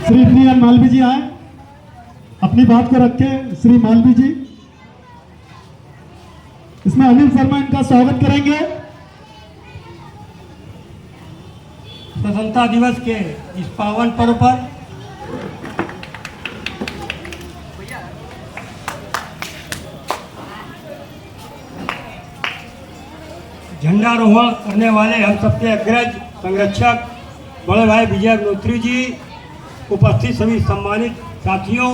Shri prion Malvi जी आए, अपनी बात को रखें। श्री मालवी जी, इसमें अनिल शर्मा इनका स्वागत करेंगे। स्वतंत्रता दिवस के इस पावन पर्व पर झंडारोहण करने वाले हम सबके अग्रज संरक्षक बड़े भाई विजय अग्निहोत्री जी, उपस्थित सभी सम्मानित साथियों,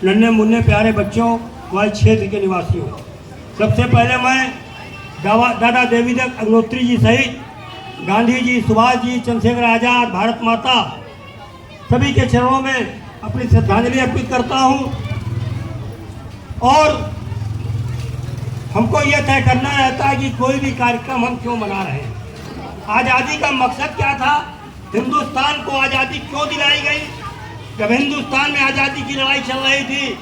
नन्हे मुन्ने प्यारे बच्चों, हमारे क्षेत्र के निवासियों, सबसे पहले मैं दादा देवीदत्त अग्निहोत्री जी सहित गांधी जी, सुभाष जी, चंद्रशेखर आजाद, भारत माता सभी के चरणों में अपनी श्रद्धांजलि अर्पित करता हूं। और हमको यह तय करना रहता है कि कोई भी कार्यक्रम हम क्यों मना रहे हैं। आज़ादी का मकसद क्या था, हिंदुस्तान को आज़ादी क्यों दिलाई गई। जब हिंदुस्तान में आज़ादी की लड़ाई चल रही थी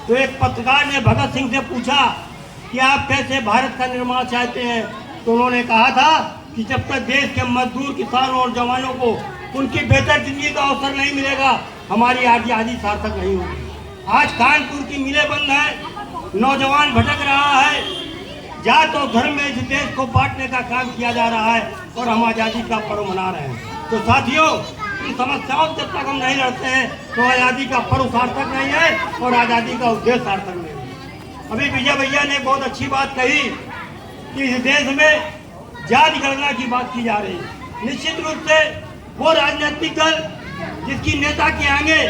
तो एक पत्रकार ने भगत सिंह से पूछा कि आप कैसे भारत का निर्माण चाहते हैं, तो उन्होंने कहा था कि जब तक देश के मजदूर, किसानों और जवानों को उनकी बेहतर जिंदगी का अवसर नहीं मिलेगा, हमारी आज़ादी सार्थक नहीं होगी। आज कानपुर की मिलें बंद है, नौजवान भटक रहा है, जात और धर्म में इस देश को बांटने का काम किया जा रहा है और हम आज़ादी का पर्व मना रहे हैं। तो साथियों, इन समस्याओं से जब तक हम नहीं लड़ते हैं तो आज़ादी का पर्व सार्थक नहीं है और आज़ादी का उद्देश्य सार्थक नहीं है। अभी विजय भैया ने बहुत अच्छी बात कही कि इस देश में जाति गणना की बात की जा रही है। निश्चित रूप से वो राजनीतिक दल जिसकी नेता के आगे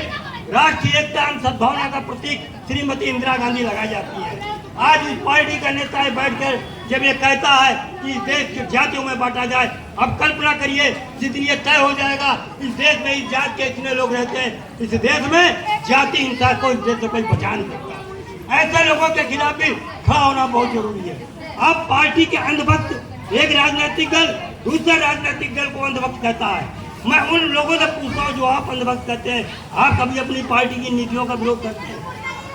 राष्ट्रीय एकता एवं सद्भावना का प्रतीक श्रीमती इंदिरा गांधी लगाई जाती है, आज इस पार्टी का नेता बैठकर जब ये कहता है कि इस देश के जातियों में बांटा जाए, अब कल्पना करिए जिस दिन ये तय हो जाएगा इस देश में इस जात के इतने लोग रहते हैं, इस देश में जाति हिंसा को इस देश से कोई बचा नहीं सकता। ऐसे लोगों के खिलाफ भी खड़ा होना बहुत जरूरी है। अब पार्टी के अंधभक्त एक राजनीतिक दल दूसरे राजनीतिक दल को अंधभक्त कहता है। मैं उन लोगों से पूछता हूँ जो आप अंधभक्त कहते हैं, आप कभी अपनी पार्टी की नीतियों का विरोध करते हैं।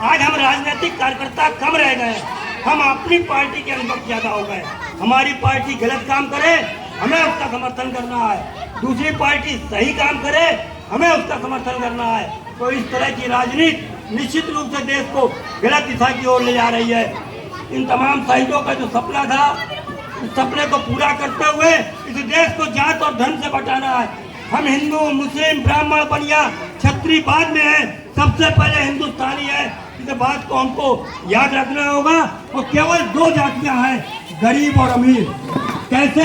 आज हम राजनीतिक कार्यकर्ता कम रह गए, हम अपनी पार्टी के अंधभक्त ज्यादा हो गए। हमारी पार्टी गलत काम करे, हमें उसका समर्थन करना है, दूसरी पार्टी सही काम करे, हमें उसका समर्थन करना है। तो इस तरह की राजनीति निश्चित रूप से देश को गलत दिशा की ओर ले जा रही है। इन तमाम शहीदों का जो सपना था, उस सपने को पूरा करते हुए इस देश को जात और धर्म से बचाना है। हम हिंदू, मुस्लिम, ब्राह्मण, बनिया, क्षत्रिय बाद में है, सबसे पहले हिंदुस्तानी है। इस बात को हमको याद रखना होगा। और केवल दो जातियां हैं, गरीब और अमीर। कैसे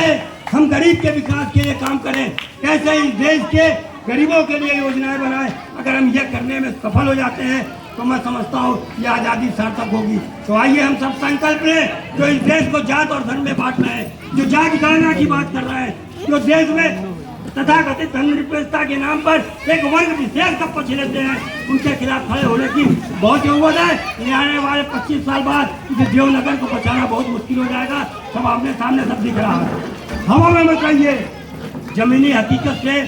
हम गरीब के विकास के लिए काम करें, कैसे इस देश के गरीबों के लिए योजनाएं बनाएं, अगर हम ये करने में सफल हो जाते हैं तो मैं समझता हूँ ये आज़ादी सार्थक होगी। तो आइए हम सब संकल्प लें, जो इस देश को जात और धर्म में बांट रहे हैं, जो जाति गणना की बात कर रहे हैं, जो देश में तथाकथित धर्मनिरपेक्षता के नाम पर एक वर्ग विशेष का पक्ष लेते हैं, उनके खिलाफ खड़े होने की बहुत जरूरत है। आने वाले 25 साल बाद इस देवनगर को बचाना बहुत मुश्किल हो जाएगा। सब आमने सामने सब दिख रहा है। हवा में मत रहिए, जमीनी हकीकत से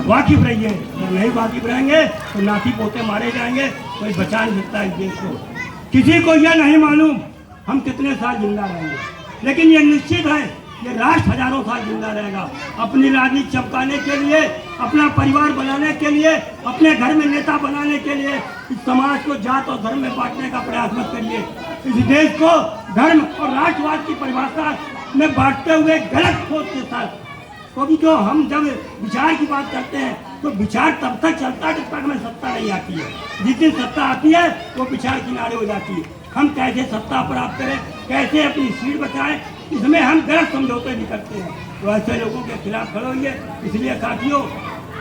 वाकिफ रहिए। अगर नहीं वाकिफ रहेंगे तो नाती पोते मारे जाएंगे, कोई बचा नहीं सकता इस देश को। किसी को यह नहीं मालूम हम कितने साल जिंदा रहेंगे, लेकिन ये निश्चित है ये राष्ट्र हजारों साल जिंदा रहेगा। अपनी राजनीति चमकाने के लिए, अपना परिवार बनाने के लिए, अपने घर में नेता बनाने के लिए इस समाज को जात और धर्म में बांटने का प्रयास मत करिए। इस देश को धर्म और राष्ट्रवाद की परिभाषा में बांटते हुए गलत सोच के साथ, क्योंकि जो हम जब विचार की बात करते हैं तो विचार तब तक चलता है जब तक हमें सत्ता नहीं आती है। जिस दिन सत्ता आती है वो विचार किनारे हो जाती है। हम कैसे सत्ता प्राप्त करें, कैसे अपनी सीट बचाएं, इसमें हम गलत समझौते भी करते हैं। तो ऐसे लोगों के खिलाफ खड़े होइए। इसलिए साथियों,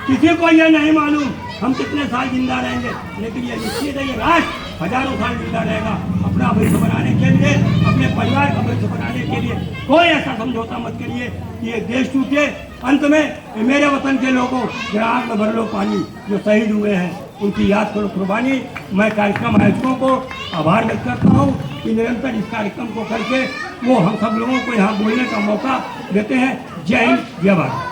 किसी को यह नहीं मालूम हम कितने साल जिंदा रहेंगे, लेकिन ये निश्चित है ये राष्ट्र हजारों साल जिंदा रहेगा। अपना भविष्य बनाने के लिए, अपने परिवार का भविष्य बनाने के लिए कोई ऐसा समझौता मत करिए कि ये देश टूटे। अंत में मेरे वतन के लोगों, जरा आँख में भर लो पानी, जो शहीद हुए हैं उनकी याद करो कुर्बानी। मैं कार्यक्रम आयोजकों को आभार व्यक्त करता हूँ कि निरंतर इस कार्यक्रम को करके वो हम सब लोगों को यहाँ बोलने का मौका देते हैं। जय हिंद, जय भारत।